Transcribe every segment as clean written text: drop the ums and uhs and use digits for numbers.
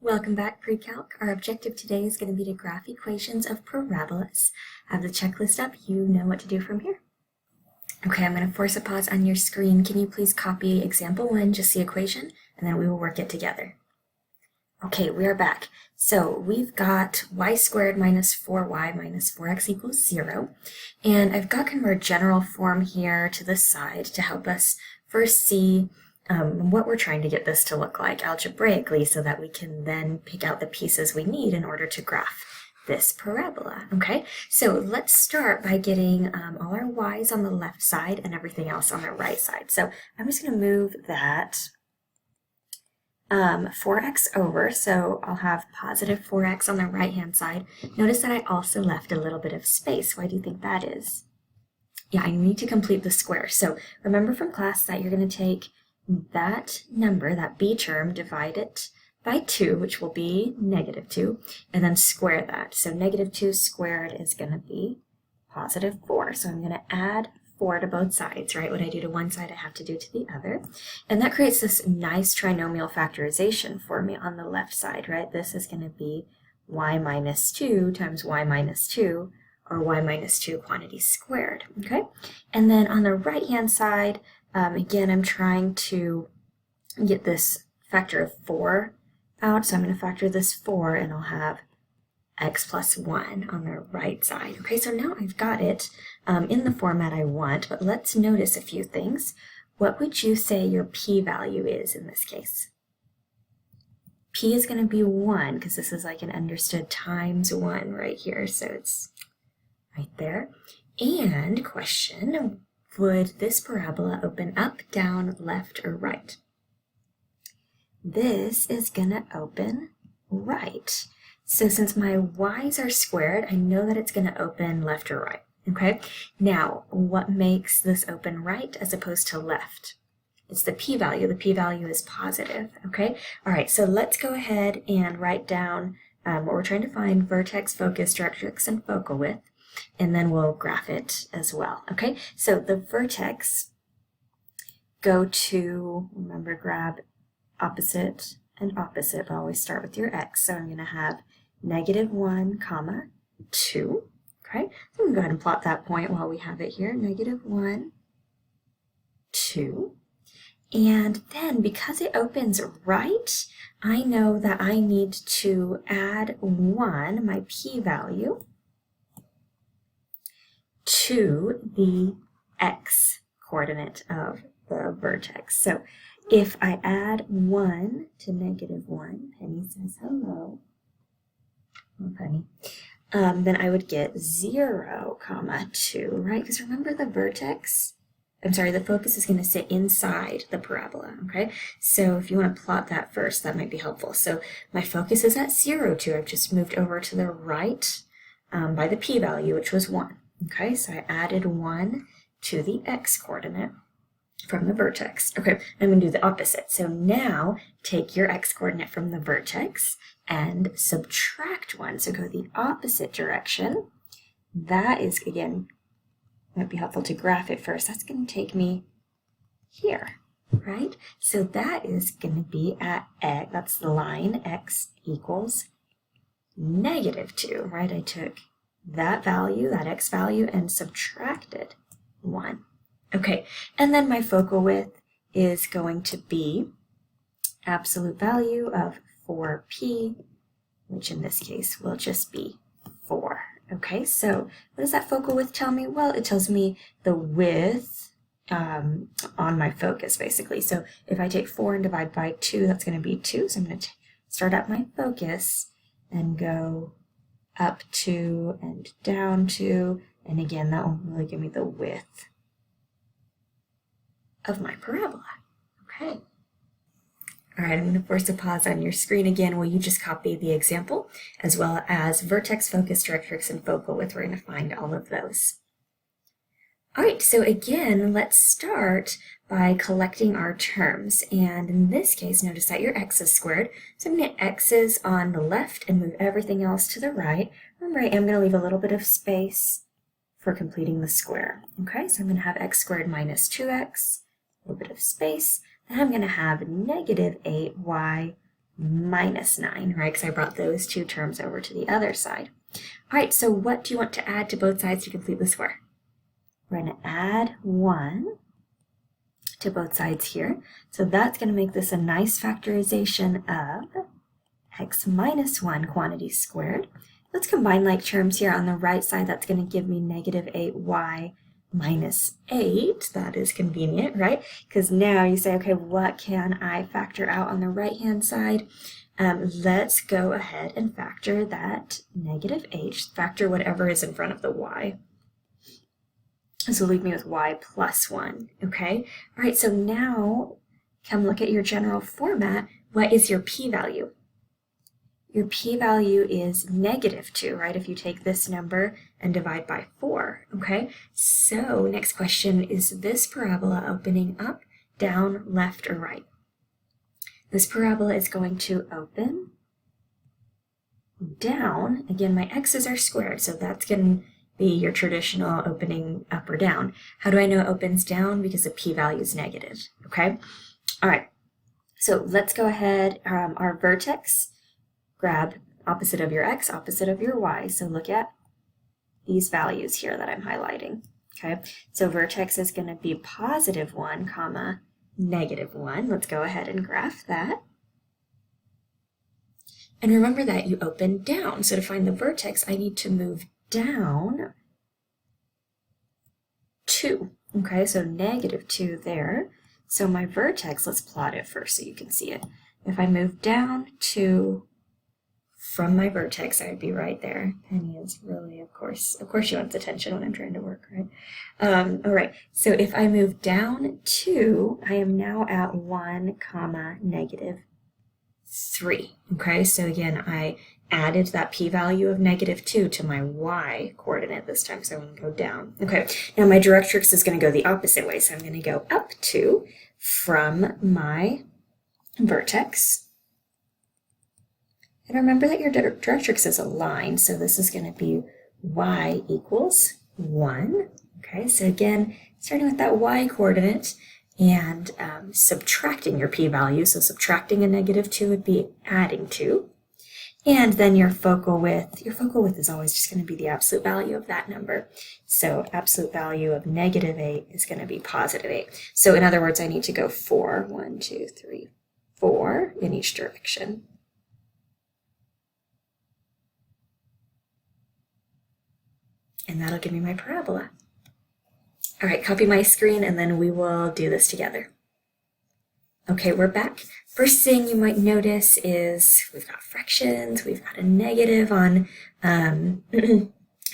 Welcome back, Pre-Calc. Our objective today is going to be to graph equations of parabolas. I have the checklist up. You know what to do from here. Okay, I'm going to force a pause on your screen. Can you please copy example 1, just the equation, and then we will work it together. Okay, we are back. So we've got y squared minus 4y minus 4x equals 0. And I've got kind of our general form here to the side to help us first see what we're trying to get this to look like algebraically so that we can then pick out the pieces we need in order to graph this parabola. Okay, so let's start by getting all our y's on the left side and everything else on the right side. So I'm just going to move that 4x over, so I'll have positive 4x on the right hand side. Notice that I also left a little bit of space. Why do you think that is? Yeah, I need to complete the square. So remember from class that you're going to take that number, that b term, divide it by 2, which will be negative 2, and then square that. So negative 2 squared is going to be positive 4. So I'm going to add 4 to both sides, right? What I do to one side, I have to do to the other. And that creates this nice trinomial factorization for me on the left side, right? This is going to be y minus 2 times y minus 2, or y minus 2 quantity squared, okay? And then on the right-hand side, again, I'm trying to get this factor of 4 out, so I'm going to factor this 4, and I'll have x plus 1 on the right side. Okay, so now I've got it in the format I want, but let's notice a few things. What would you say your p-value is in this case? P is going to be 1, because this is like an understood times 1 right here, so it's right there. And question, would this parabola open up, down, left, or right? This is going to open right. So since my y's are squared, I know that it's going to open left or right. Okay? Now, what makes this open right as opposed to left? It's the p-value. The p-value is positive. Okay? All right, so let's go ahead and write down what we're trying to find: vertex, focus, directrix, and focal width. And then we'll graph it as well. Okay, so the vertex, go to, remember, grab opposite and opposite, but always start with your x. So I'm going to have negative 1, comma 2. Okay, so we can go ahead and plot that point while we have it here. Negative 1, 2. And then because it opens right, I know that I need to add 1, my p-value, to the x coordinate of the vertex. So if I add 1 to negative 1, Penny says hello, oh, Penny, then I would get 0, comma 2, right? Because remember the vertex, the focus is going to sit inside the parabola, okay? So if you want to plot that first, that might be helpful. So my focus is at 0, 2. I've just moved over to the right by the p-value, which was 1. Okay, so I added 1 to the x coordinate from the vertex. Okay, I'm going to do the opposite. So now take your x coordinate from the vertex and subtract 1. So go the opposite direction. That is, again, might be helpful to graph it first. That's going to take me here, right? So that is going to be at x, that's the line, x equals negative 2, right? I took that value, that x value, and subtracted 1. Okay, and then my focal width is going to be absolute value of 4p, which in this case will just be 4. Okay, so what does that focal width tell me? Well, it tells me the width on my focus, basically. So if I take 4 and divide by 2, that's going to be 2. So I'm going to start at my focus and go up 2 and down 2, and again, that will really give me the width of my parabola. Okay. All right, I'm going to force a pause on your screen again. Will you just copy the example, as well as vertex, focus, directrix, and focal width? We're going to find all of those. All right, so again, let's start by collecting our terms. And in this case, notice that your x is squared. So I'm going to get x's on the left and move everything else to the right. Remember, I am going to leave a little bit of space for completing the square. Okay, so I'm going to have x squared minus 2x, a little bit of space. Then I'm going to have negative 8y minus 9, right? Because I brought those two terms over to the other side. All right, so what do you want to add to both sides to complete the square? We're going to add 1 to both sides here. So that's going to make this a nice factorization of x minus 1 quantity squared. Let's combine like terms here. On the right side, that's going to give me negative 8y minus 8. That is convenient, right? Because now you say, okay, what can I factor out on the right-hand side? Let's go ahead and factor that negative 8. Factor whatever is in front of the y. This will leave me with y plus 1, okay? All right, so now come look at your general format. What is your p-value? Your p-value is negative 2, right? If you take this number and divide by 4, okay? So next question, is this parabola opening up, down, left, or right? This parabola is going to open down. Again, my x's are squared, so that's going to be your traditional opening up or down. How do I know it opens down? Because the p-value is negative, okay? All right, so let's go ahead. Our vertex, grab opposite of your x, opposite of your y. So look at these values here that I'm highlighting, okay? So vertex is going to be positive 1, comma, negative 1. Let's go ahead and graph that. And remember that you open down. So to find the vertex, I need to move down 2. Okay, so negative 2 there. So my vertex, let's plot it first so you can see it. If I move down 2 from my vertex, I'd be right there. Penny is really, of course she wants attention when I'm trying to work, right? All right, so if I move down 2, I am now at 1, comma, negative 3. Okay, so again, I added that p-value of negative 2 to my y coordinate this time, so I'm going to go down. Okay, now my directrix is going to go the opposite way, so I'm going to go up 2 from my vertex. And remember that your directrix is a line, so this is going to be y equals 1. Okay, so again, starting with that y coordinate and subtracting your p-value. So subtracting a negative 2 would be adding 2. And then your focal width is always just going to be the absolute value of that number. So absolute value of negative 8 is going to be positive 8. So in other words, I need to go 4, 1, 2, 3, 4 in each direction. And that'll give me my parabola. All right, copy my screen and then we will do this together. Okay, we're back. First thing you might notice is we've got fractions, we've got a negative on my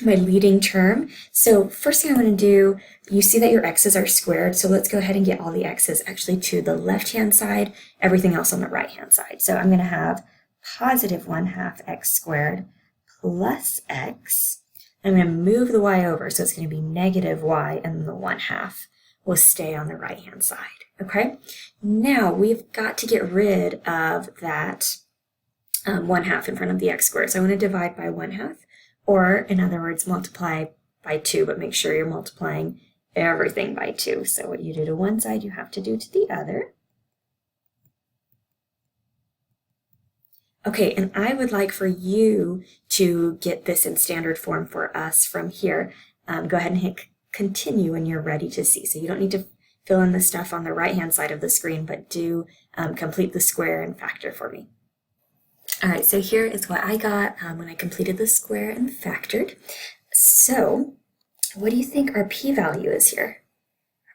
leading term. So first thing I'm going to do, you see that your x's are squared, so let's go ahead and get all the x's actually to the left-hand side, everything else on the right-hand side. So I'm going to have positive 1/2 x squared plus x. I'm going to move the y over, so it's going to be negative y, and the 1/2 will stay on the right-hand side, okay? Now, we've got to get rid of that 1/2 in front of the x squared. So I'm going to divide by 1/2, or in other words, multiply by 2, but make sure you're multiplying everything by 2. So what you do to one side, you have to do to the other. Okay, and I would like for you to get this in standard form for us from here. Go ahead and hit continue when you're ready to see. So you don't need to fill in the stuff on the right-hand side of the screen, but do complete the square and factor for me. All right, so here is what I got when I completed the square and factored. So what do you think our p-value is here?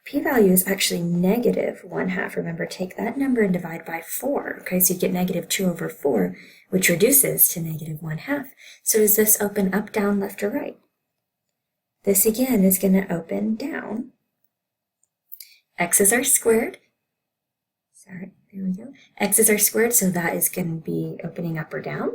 P-value is actually negative 1/2. Remember, take that number and divide by 4. Okay, so you get negative 2/4, which reduces to negative 1/2. So does this open up, down, left, or right? This again is going to open down. X's are squared. Sorry, there we go. X's are squared, so that is going to be opening up or down.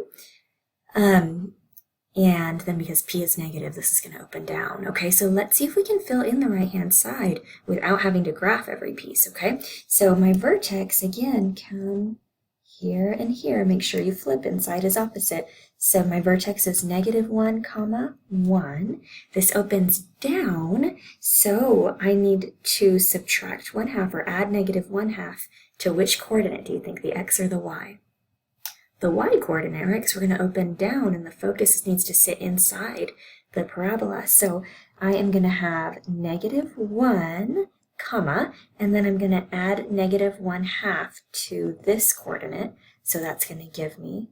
And then because p is negative, this is going to open down. Okay, so let's see if we can fill in the right-hand side without having to graph every piece, okay? So my vertex, again, come here and here. Make sure you flip, inside is opposite. So my vertex is negative 1, 1. This opens down, so I need to subtract 1/2 or add negative 1/2 to which coordinate? Do you think the x or the y? the y-coordinate, right? Because we're going to open down and the focus needs to sit inside the parabola. So I am going to have -1, comma, and then I'm going to add -1/2 to this coordinate. So that's going to give me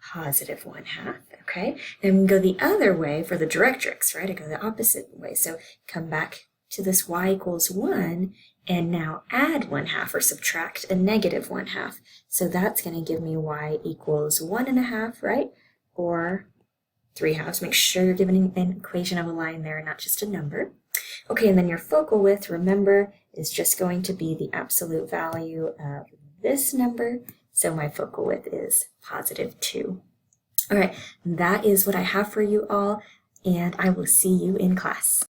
+1/2, okay? Then we go the other way for the directrix, right? I go the opposite way. So come back to this y equals 1 and now add 1/2 or subtract a -1/2. So that's going to give me y equals 1.5, right? Or 3/2. Make sure you're giving an equation of a line there, not just a number. Okay, and then your focal width, remember, is just going to be the absolute value of this number. So my focal width is +2. All right, that is what I have for you all, and I will see you in class.